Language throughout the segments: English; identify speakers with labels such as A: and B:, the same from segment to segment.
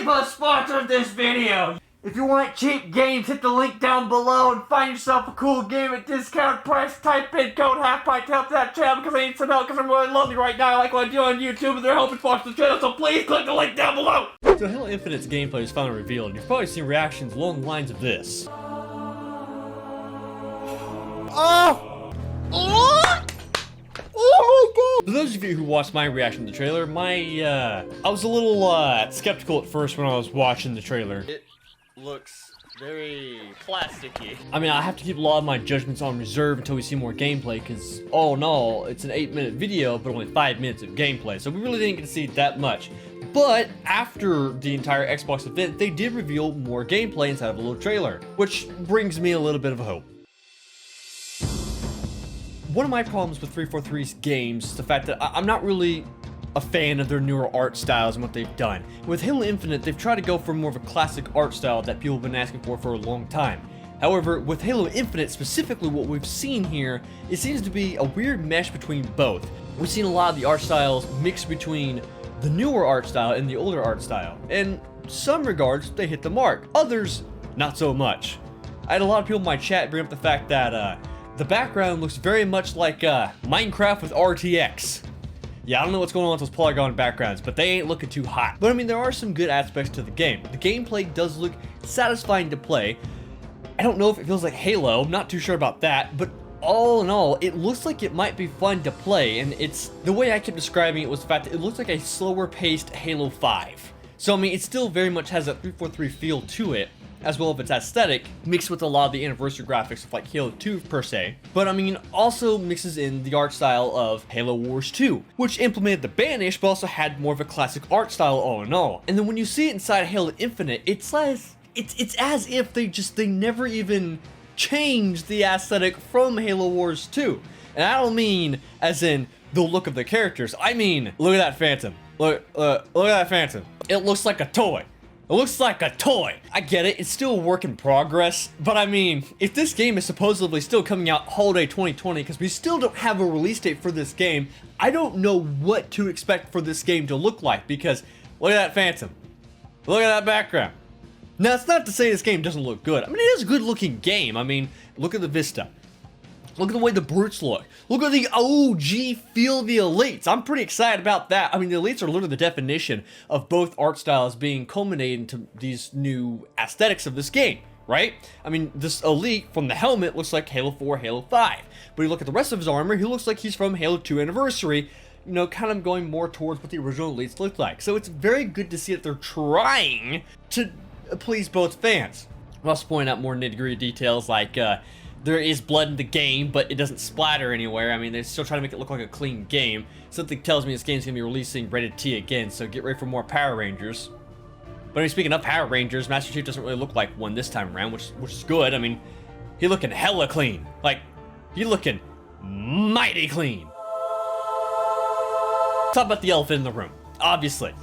A: FIFA sponsored this video. If you want cheap games, hit the link down below and find yourself a cool game at discount price. Type in code Halfpint to help that channel because I need some help because I'm really lonely right now. I like what I do on YouTube and they're helping sponsor the channel, so please click the link down below.
B: So Halo Infinite's gameplay is finally revealed, and you've probably seen reactions along the lines of this. Oh! Oh! Oh my god! For those of you who watched my reaction to the trailer, I was a little skeptical at first when I was watching the trailer.
C: It looks very plasticky.
B: I mean, I have to keep a lot of my judgments on reserve until we see more gameplay, because all in all, it's an 8-minute video, but only 5 minutes of gameplay, so we really didn't get to see that much. But after the entire Xbox event, they did reveal more gameplay inside of a little trailer, which brings me a little bit of a hope. One of my problems with 343's games is the fact that I'm not really a fan of their newer art styles and what they've done. With Halo Infinite, they've tried to go for more of a classic art style that people have been asking for a long time. However, with Halo Infinite, specifically what we've seen here, it seems to be a weird mesh between both. We've seen a lot of the art styles mixed between the newer art style and the older art style. In some regards, they hit the mark. Others, not so much. I had a lot of people in my chat bring up the fact that the background looks very much like Minecraft with RTX. Yeah, I don't know what's going on with those polygon backgrounds, but they ain't looking too hot. But I mean, there are some good aspects to the game. The gameplay does look satisfying to play. I don't know if it feels like Halo, I'm not too sure about that, but all in all, it looks like it might be fun to play, and the way I kept describing it was the fact that it looks like a slower paced Halo 5. So I mean, it still very much has that 343 feel to it, as well as its aesthetic, mixed with a lot of the anniversary graphics of like Halo 2 per se. But I mean, also mixes in the art style of Halo Wars 2, which implemented the Banish, but also had more of a classic art style all in all. And then when you see it inside Halo Infinite, it's as if they never even changed the aesthetic from Halo Wars 2. And I don't mean as in the look of the characters, I mean, look at that Phantom. Look at that Phantom. It looks like a toy. It looks like a toy. I get it, it's still a work in progress, but I mean, if this game is supposedly still coming out holiday 2020, because we still don't have a release date for this game, I don't know what to expect for this game to look like, because look at that Phantom. Look at that background. Now, it's not to say this game doesn't look good. I mean, it is a good looking game. I mean, look at the vista. Look at the way the brutes look. Look at the OG feel of the elites. I'm pretty excited about that. I mean, the elites are literally the definition of both art styles being culminated into these new aesthetics of this game, right? I mean, this elite from the helmet looks like Halo 4, Halo 5. But you look at the rest of his armor, he looks like he's from Halo 2 Anniversary, you know, kind of going more towards what the original elites looked like. So it's very good to see that they're trying to please both fans. I'll also point out more nitty-gritty details like, there is blood in the game, but it doesn't splatter anywhere. I mean, they're still trying to make it look like a clean game. Something tells me this game's gonna be releasing rated T again, so get ready for more Power Rangers. But I mean, speaking of Power Rangers, Master Chief doesn't really look like one this time around, which is good. I mean, he looking hella clean. Like, he looking mighty clean. Talk about the elephant in the room, obviously.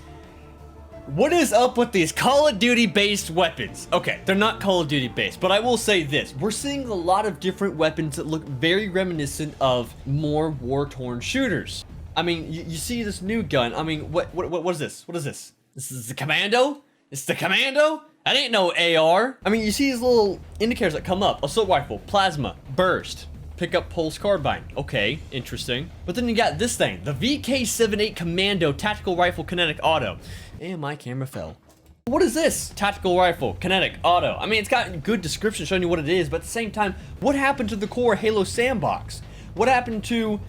B: What is up with these Call of Duty based weapons? Okay, they're not Call of Duty based, but I will say this. We're seeing a lot of different weapons that look very reminiscent of more war-torn shooters. I mean, you see this new gun. I mean, what is this? What is this? This is the Commando? It's the Commando? That ain't no AR. I mean, you see these little indicators that come up. Assault rifle, plasma, burst. Pick up pulse carbine. Okay, interesting. But then you got this thing, the VK78 Commando Tactical Rifle Kinetic Auto. And my camera fell. What is this? Tactical Rifle Kinetic Auto. I mean, it's got a good description showing you what it is, but at the same time, what happened to the core Halo sandbox? What happened to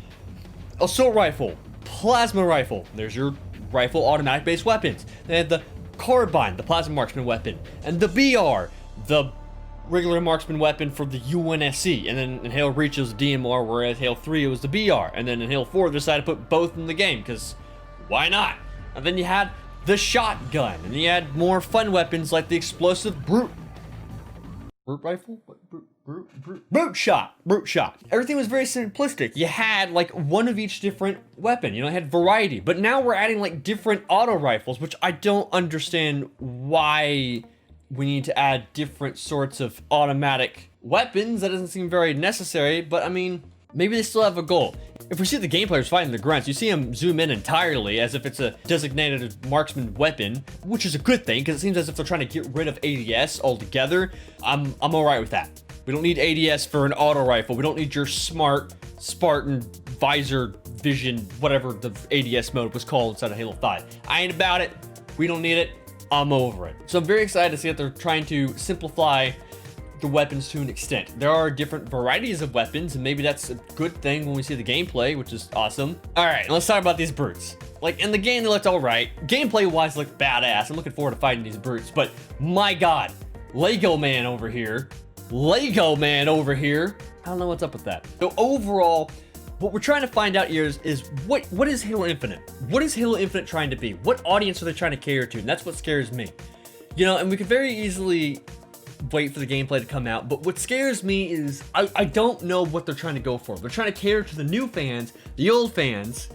B: Assault Rifle, Plasma Rifle? There's your rifle automatic based weapons. They had the Carbine, the Plasma Marksman weapon, and the BR, the regular marksman weapon for the UNSC, and then in Halo Reach it was the DMR, whereas Halo 3 it was the BR, and then in Halo 4 they decided to put both in the game, because why not? And then you had the shotgun, and you had more fun weapons like the explosive brute rifle? What? Brute shot. Everything was very simplistic. You had like one of each different weapon, you know, it had variety, but now we're adding like different auto rifles, which I don't understand why we need to add different sorts of automatic weapons. That doesn't seem very necessary, but I mean, Maybe they still have a goal. If we see the game players fighting the grunts, you see them zoom in entirely as if it's a designated marksman weapon, which is a good thing because it seems as if they're trying to get rid of ADS altogether. I'm all right with that. We don't need ADS for an auto rifle. We don't need your smart Spartan visor vision, whatever the ADS mode was called inside of Halo 5. I ain't about it. We don't need it. I'm over it. So I'm very excited to see that they're trying to simplify the weapons to an extent. There are different varieties of weapons, and maybe that's a good thing when we see the gameplay, which is awesome. All right, let's talk about these brutes. Like, in the game, they looked all right. Gameplay-wise, looked badass. I'm looking forward to fighting these brutes, but my God, Lego Man over here. Lego Man over here. I don't know what's up with that. So overall, what we're trying to find out here is what is Halo Infinite? What is Halo Infinite trying to be? What audience are they trying to cater to? And that's what scares me. You know, and we could very easily wait for the gameplay to come out, but what scares me is I don't know what they're trying to go for. They're trying to cater to the new fans, the old fans,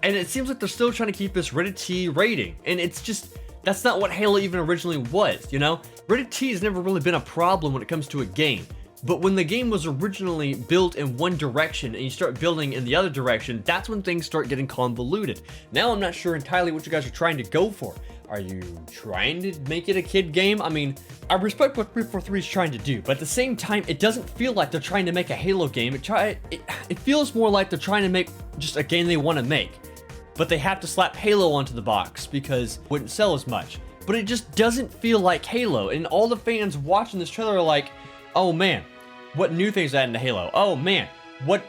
B: and it seems like they're still trying to keep this rated T rating, and it's just, that's not what Halo even originally was, you know? Rated T has never really been a problem when it comes to a game, but when the game was originally built in one direction and you start building in the other direction, that's when things start getting convoluted. Now I'm not sure entirely what you guys are trying to go for. Are you trying to make it a kid game? I mean, I respect what 343 is trying to do, but at the same time, it doesn't feel like they're trying to make a Halo game. It feels more like they're trying to make just a game they want to make, but they have to slap Halo onto the box because it wouldn't sell as much. But it just doesn't feel like Halo, and all the fans watching this trailer are like, oh man, what new things added into Halo? Oh man, what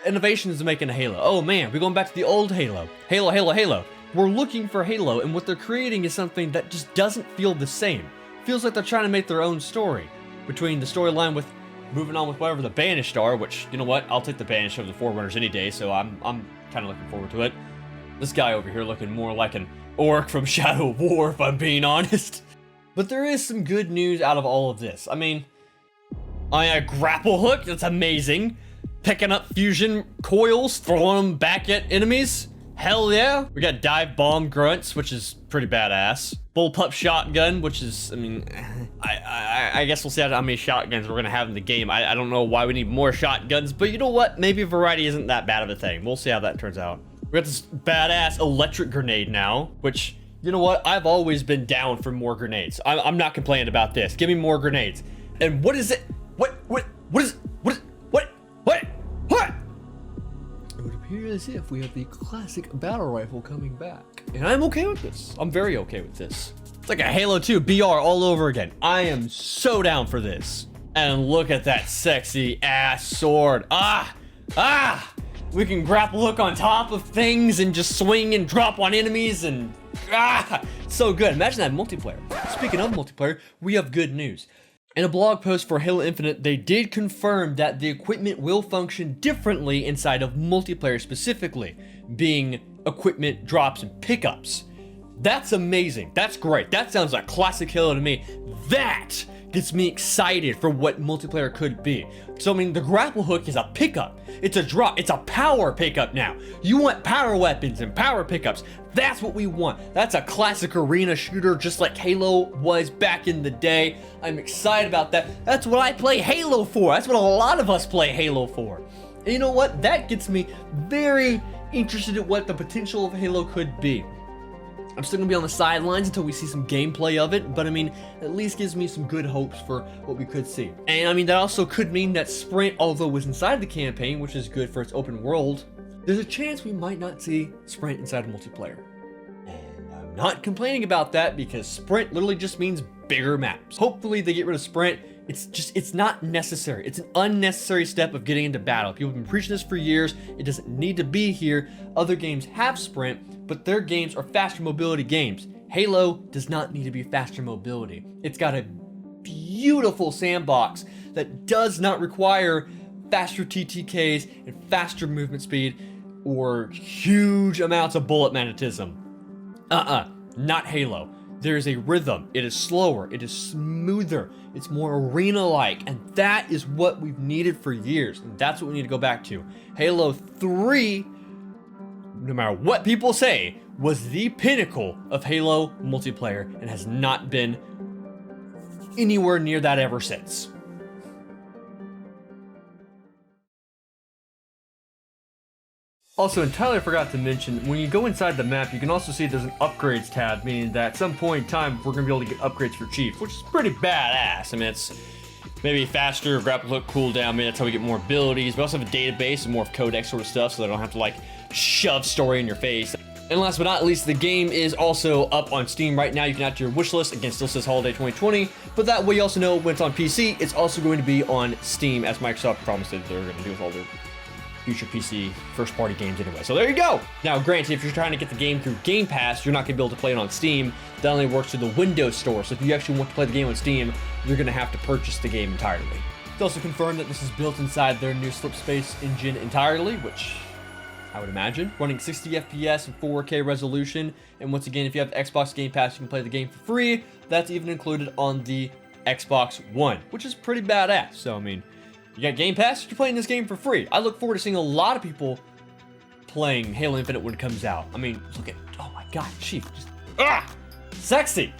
B: innovations is making a Halo? Oh man, we're going back to the old Halo. Halo, Halo, Halo. We're looking for Halo, and what they're creating is something that just doesn't feel the same. Feels like they're trying to make their own story. Between the storyline with moving on with whatever the Banished are, which, you know what, I'll take the Banished over the Forerunners any day, so I'm kind of looking forward to it. This guy over here looking more like an orc from Shadow of War, if I'm being honest. But there is some good news out of all of this. I mean, a grapple hook, that's amazing. Picking up fusion coils, throwing them back at enemies. Hell yeah. We got dive bomb grunts, which is pretty badass. Bullpup shotgun, which is, I mean, I guess we'll see how many shotguns we're gonna have in the game. I don't know why we need more shotguns, but you know what? Maybe variety isn't that bad of a thing. We'll see how that turns out. We got this badass electric grenade now, which, you know what? I've always been down for more grenades. I'm not complaining about this. Give me more grenades. And what is it? What is It would appear as if we have the classic battle rifle coming back. And I'm okay with this. I'm very okay with this. It's like a Halo 2 BR all over again. I am so down for this. And look at that sexy ass sword. We can grapple hook on top of things and just swing and drop on enemies and so good. Imagine that multiplayer. Speaking of multiplayer, we have good news. In a blog post for Halo Infinite, they did confirm that the equipment will function differently inside of multiplayer specifically, being equipment drops and pickups. That's amazing. That's great. That sounds like classic Halo to me. That gets me excited for what multiplayer could be. So, I mean, the grapple hook is a pickup. It's a drop. It's a power pickup now. You want power weapons and power pickups. That's what we want. That's a classic arena shooter just like Halo was back in the day. I'm excited about that. That's what I play Halo for. That's what a lot of us play Halo for. And you know what? That gets me very interested in what the potential of Halo could be. I'm still gonna be on the sidelines until we see some gameplay of it, but I mean, at least gives me some good hopes for what we could see. And I mean, that also could mean that Sprint, although was inside the campaign, which is good for its open world, there's a chance we might not see Sprint inside of multiplayer. And I'm not complaining about that because Sprint literally just means bigger maps. Hopefully they get rid of Sprint. It's not necessary. It's an unnecessary step of getting into battle. People have been preaching this for years. It doesn't need to be here. Other games have Sprint, but their games are faster mobility games. Halo does not need to be faster mobility. It's got a beautiful sandbox that does not require faster TTKs and faster movement speed or huge amounts of bullet magnetism. Not Halo. There's a rhythm. It is slower. It is smoother. It's more arena-like, and that is what we've needed for years, and that's what we need to go back to. Halo 3, no matter what people say, was the pinnacle of Halo multiplayer and has not been anywhere near that ever since. Also, entirely forgot to mention, when you go inside the map, you can also see there's an upgrades tab, meaning that at some point in time, we're going to be able to get upgrades for Chief, which is pretty badass. I mean, it's maybe faster, grapple hook cooldown, maybe that's how we get more abilities. We also have a database and more of codex sort of stuff, so they don't have to, like, shove story in your face. And last but not least, the game is also up on Steam right now. You can add to your wish list. Again, still says Holiday 2020, but that way you also know when it's on PC, it's also going to be on Steam, as Microsoft promised that they're going to do with all their future PC first-party games anyway. So there you go. Now, granted, if you're trying to get the game through Game Pass, you're not going to be able to play it on Steam. That only works through the Windows Store. So if you actually want to play the game on Steam, you're going to have to purchase the game entirely. It's also confirmed that this is built inside their new Slipspace engine entirely, which I would imagine. Running 60 FPS and 4K resolution. And once again, if you have Xbox Game Pass, you can play the game for free. That's even included on the Xbox One, which is pretty badass. So, I mean, you got Game Pass, you're playing this game for free. I look forward to seeing a lot of people playing Halo Infinite when it comes out. I mean, look at, oh my god, Chief, just, sexy.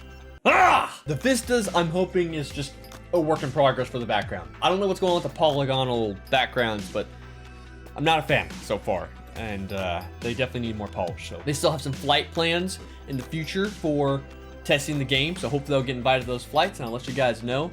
B: The vistas, I'm hoping, is just a work in progress for the background. I don't know what's going on with the polygonal backgrounds, but I'm not a fan so far. And they definitely need more polish. So they still have some flight plans in the future for testing the game. So hopefully they'll get invited to those flights, and I'll let you guys know.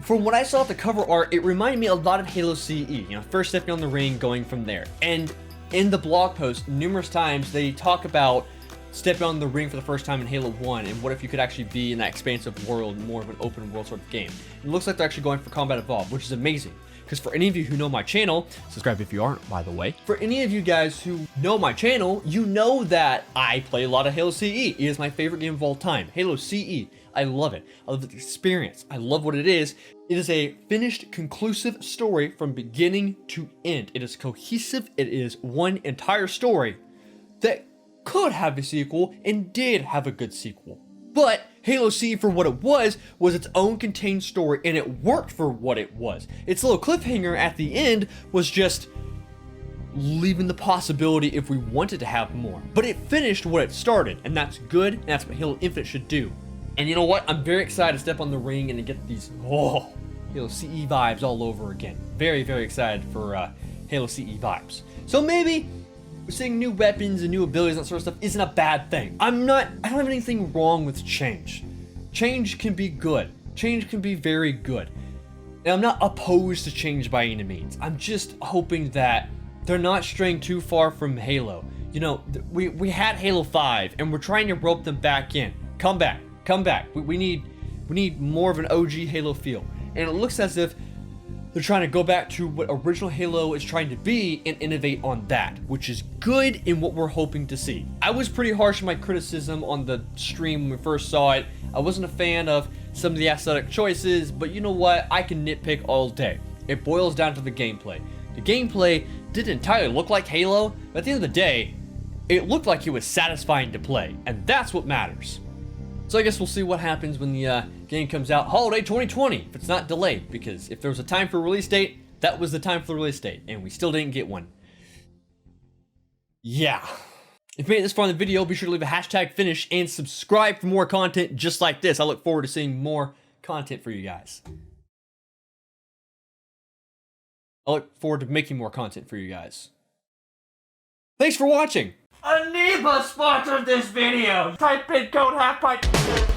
B: From what I saw at the cover art, it reminded me a lot of Halo CE, you know, first stepping on the ring, going from there. And in the blog post, numerous times, they talk about stepping on the ring for the first time in Halo 1, and what if you could actually be in that expansive world, more of an open world sort of game. It looks like they're actually going for Combat Evolved, which is amazing. Because for any of you who know my channel, subscribe if you aren't, by the way. For any of you guys who know my channel, you know that I play a lot of Halo CE. It is my favorite game of all time. Halo CE. I love it. I love the experience. I love what it is. It is a finished, conclusive story from beginning to end. It is cohesive. It is one entire story that could have a sequel and did have a good sequel. But Halo CE, for what it was its own contained story, and it worked for what it was. Its little cliffhanger at the end was just leaving the possibility if we wanted to have more. But it finished what it started, and that's good, and that's what Halo Infinite should do. And you know what? I'm very excited to step on the ring and to get these Halo CE vibes all over again. Very, very excited for Halo CE vibes. So maybe seeing new weapons and new abilities and that sort of stuff isn't a bad thing. I don't have anything wrong with change. Change can be good. Change can be very good. And I'm not opposed to change by any means. I'm just hoping that they're not straying too far from Halo. You know, we had Halo 5 and we're trying to rope them back in. Come back. We need more of an OG Halo feel. And it looks as if they're trying to go back to what original Halo is trying to be and innovate on that, which is good in what we're hoping to see. I was pretty harsh in my criticism on the stream when we first saw it. I wasn't a fan of some of the aesthetic choices, but you know what? I can nitpick all day. It boils down to the gameplay. The gameplay didn't entirely look like Halo, but at the end of the day, it looked like it was satisfying to play, and that's what matters. So I guess we'll see what happens when the game comes out Holiday 2020, if it's not delayed, because if there was a time for a release date, that was the time for the release date, and we still didn't get one. Yeah. If you made it this far in the video, be sure to leave a hashtag finish and subscribe for more content just like this. I look forward to seeing more content for you guys. I look forward to making more content for you guys. Thanks for watching!
A: Aniba sponsored this video! Type in code Halfpint.